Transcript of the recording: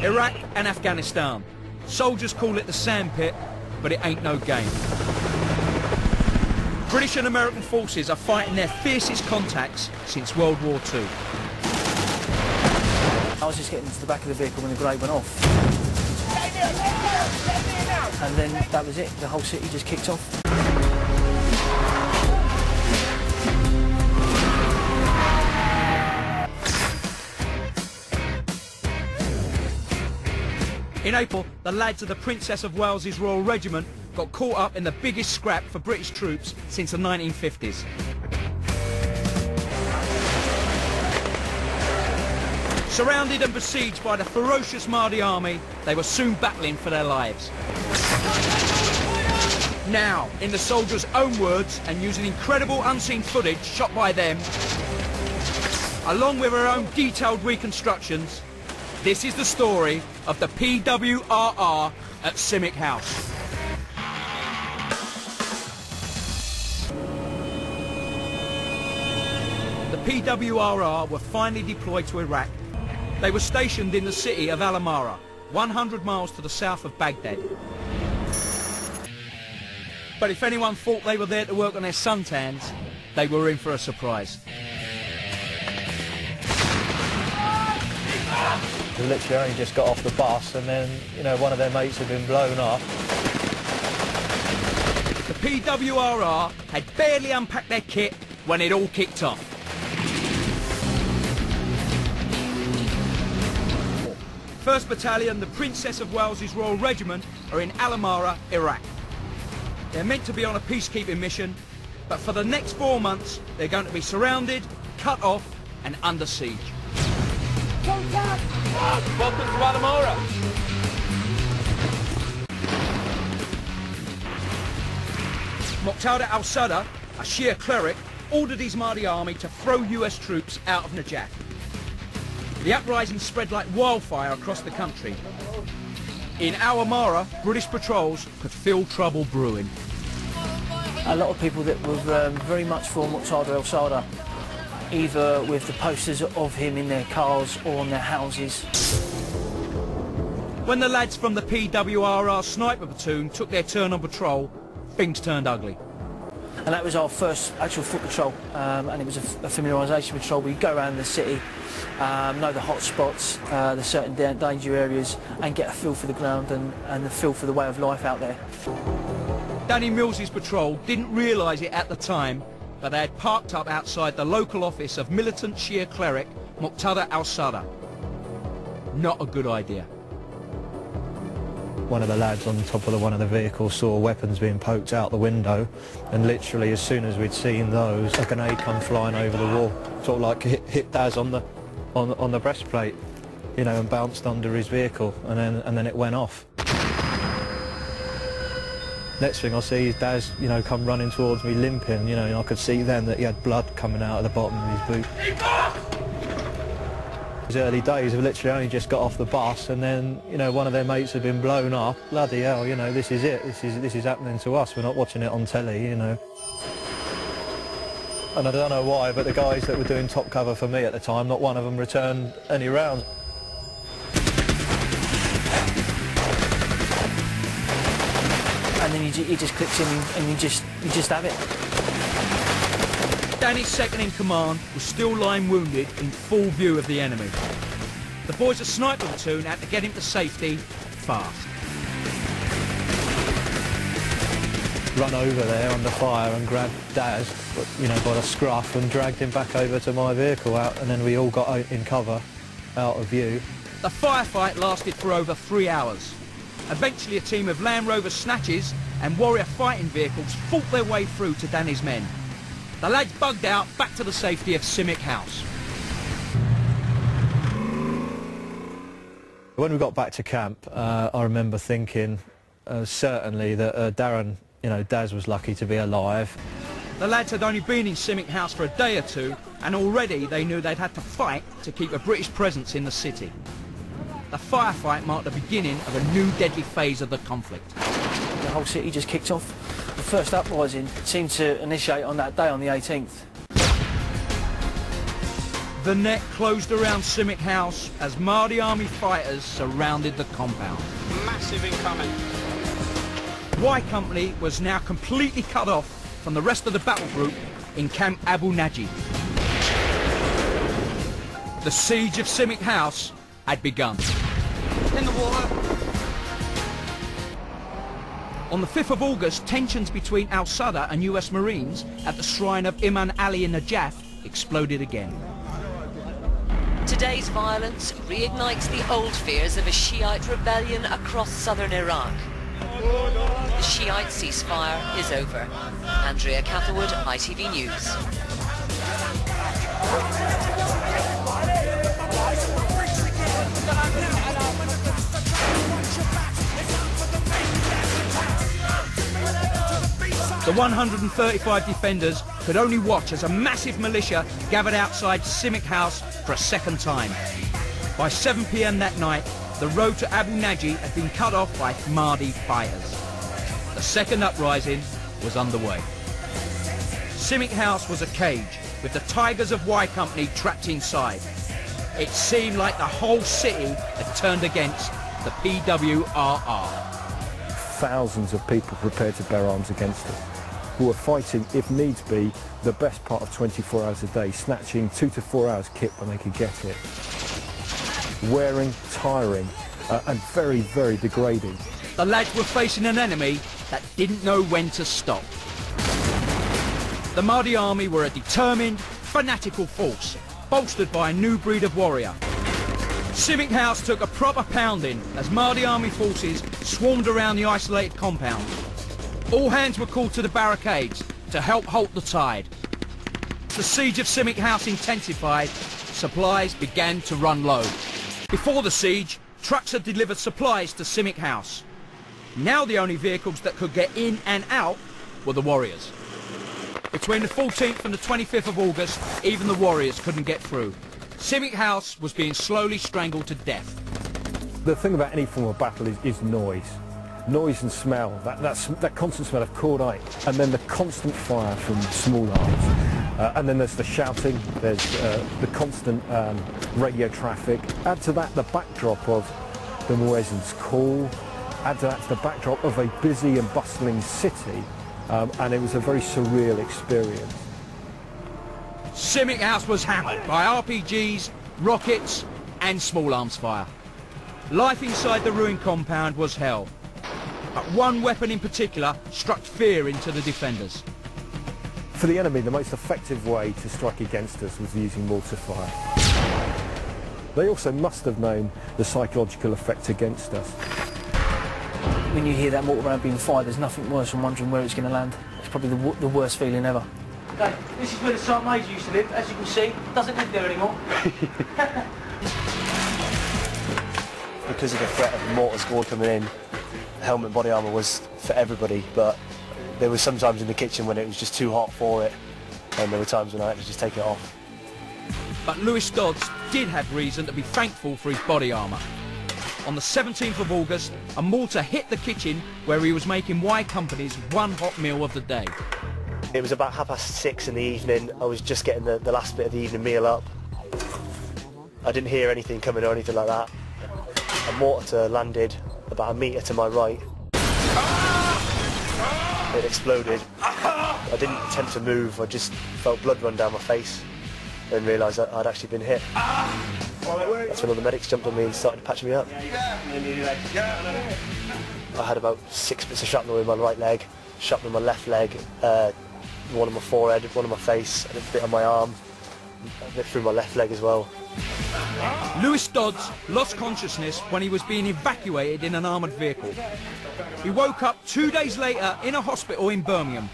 Iraq and Afghanistan. Soldiers call it the sandpit, but it ain't no game. British and American forces are fighting their fiercest contacts since World War II. I was just getting into the back of the vehicle when the grenade went off. And then that was it, the whole city just kicked off. In April, the lads of the Princess of Wales's Royal Regiment got caught up in the biggest scrap for British troops since the 1950s. Surrounded and besieged by the ferocious Mahdi army, they were soon battling for their lives. Now, in the soldiers' own words, and using incredible unseen footage shot by them, along with our own detailed reconstructions, this is the story of the PWRR at Simic House. The PWRR were finally deployed to Iraq. They were stationed in the city of Al-Amara, 100 miles to the south of Baghdad. But if anyone thought they were there to work on their suntans, they were in for a surprise. We literally only just got off the bus and then, you know, one of their mates had been blown up. The PWRR had barely unpacked their kit when it all kicked off. First Battalion, the Princess of Wales's Royal Regiment, are in Al-Amara, Iraq. They're meant to be on a peacekeeping mission, but for the next 4 months, they're going to be surrounded, cut off, and under siege. Contact! Welcome to Al-Amara. Muqtada al-Sadr, a Shia cleric, ordered his Mahdi army to throw US troops out of Najaf. The uprising spread like wildfire across the country. In Al-Amara, British patrols could feel trouble brewing. A lot of people that were very much for Muqtada al-Sadr, either with the posters of him in their cars or on their houses. When the lads from the PWRR sniper platoon took their turn on patrol, things turned ugly. And that was our first actual foot patrol, and it was a familiarisation patrol. We'd go around the city, know the hot spots, the certain danger areas, and get a feel for the ground and the feel for the way of life out there. Danny Mills's patrol didn't realise it at the time, but they had parked up outside the local office of militant Shia cleric Muqtada al-Sadr. Not a good idea. One of the lads on top of one of the vehicles saw weapons being poked out the window, and literally as soon as we'd seen those, a grenade come flying over the wall, sort of like hit Daz on the breastplate, you know, and bounced under his vehicle, and then it went off. Next thing I see is Daz, you know, come running towards me limping, you know, and I could see then that he had blood coming out of the bottom of his boot. It was early days, we literally only just got off the bus, and then, you know, one of their mates had been blown up. Bloody hell, you know, this is it, this is happening to us, we're not watching it on telly, you know. And I don't know why, but the guys that were doing top cover for me at the time, not one of them returned any rounds. And then he just clicks in and you just have it. Danny's second in command was still lying wounded in full view of the enemy. The boys at sniper platoon had to get him to safety fast. Run over there under fire and grabbed Daz, you know, by the scruff and dragged him back over to my vehicle out, and then we all got out in cover, out of view. The firefight lasted for over 3 hours. Eventually a team of Land Rover Snatches and Warrior fighting vehicles fought their way through to Danny's men. The lads bugged out back to the safety of Simic House. When we got back to camp, I remember thinking certainly that Darren, you know, Daz was lucky to be alive. The lads had only been in Simic House for a day or two, and already they knew they'd had to fight to keep a British presence in the city. The firefight marked the beginning of a new deadly phase of the conflict. The whole city just kicked off. The first uprising seemed to initiate on that day, on the 18th. The net closed around Simic House as Mahdi Army fighters surrounded the compound. Massive incoming. Y Company was now completely cut off from the rest of the battle group in Camp Abu Naji. The siege of Simic House had begun. In the water. On the 5th of August, tensions between al-Sadr and US Marines at the shrine of Imam Ali in Najaf exploded again. Today's violence reignites the old fears of a Shiite rebellion across southern Iraq. The Shiite ceasefire is over. Andrea Catherwood, ITV News. The 135 defenders could only watch as a massive militia gathered outside Simic House for a second time. By 7 p.m. that night, the road to Abu Naji had been cut off by Mahdi fighters. The second uprising was underway. Simic House was a cage with the Tigers of Y Company trapped inside. It seemed like the whole city had turned against the PWRR. Thousands of people prepared to bear arms against us, who were fighting, if needs be, the best part of 24 hours a day, snatching 2 to 4 hours kit when they could get it. Wearing, tiring, and very, very degrading. The lads were facing an enemy that didn't know when to stop. The Mahdi army were a determined, fanatical force, bolstered by a new breed of warrior. Simic House took a proper pounding as Mahdi army forces swarmed around the isolated compound. All hands were called to the barricades to help halt the tide. The siege of Simic House intensified, supplies began to run low. Before the siege, trucks had delivered supplies to Simic House. Now the only vehicles that could get in and out were the warriors. Between the 14th and the 25th of August, even the warriors couldn't get through. Simic House was being slowly strangled to death. The thing about any form of battle is noise. Noise and smell, that constant smell of cordite, and then the constant fire from small arms. And then there's the shouting, there's the constant radio traffic. Add to that the backdrop of the muezzin's call, add to that the backdrop of a busy and bustling city, and it was a very surreal experience. Simic House was hammered by RPGs, rockets and small arms fire. Life inside the ruined compound was hell. But one weapon in particular struck fear into the defenders. For the enemy, the most effective way to strike against us was using mortar fire. They also must have known the psychological effect against us. When you hear that mortar round being fired, there's nothing worse than wondering where it's going to land. It's probably the worst feeling ever. Okay, this is where the Sergeant Major used to live. As you can see, doesn't live there anymore. Because of the threat of the mortar squad coming in, helmet and body armour was for everybody, but there was some times in the kitchen when it was just too hot for it, and there were times when I had to just take it off. But Lewis Dodds did have reason to be thankful for his body armour. On the 17th of August, a mortar hit the kitchen where he was making Y Company's one hot meal of the day. It was about 6:30 in the evening. I was just getting the last bit of the evening meal up. I didn't hear anything coming or anything like that. A mortar landed about a metre to my right. It exploded. I didn't attempt to move, I just felt blood run down my face and realised that I'd actually been hit. That's when all the medics jumped on me and started patching me up. I had about 6 bits of shrapnel in my right leg, shrapnel in my left leg, one on my forehead, one on my face, and a bit on my arm, a bit through my left leg as well. Lewis Dodds lost consciousness when he was being evacuated in an armoured vehicle. He woke up 2 days later in a hospital in Birmingham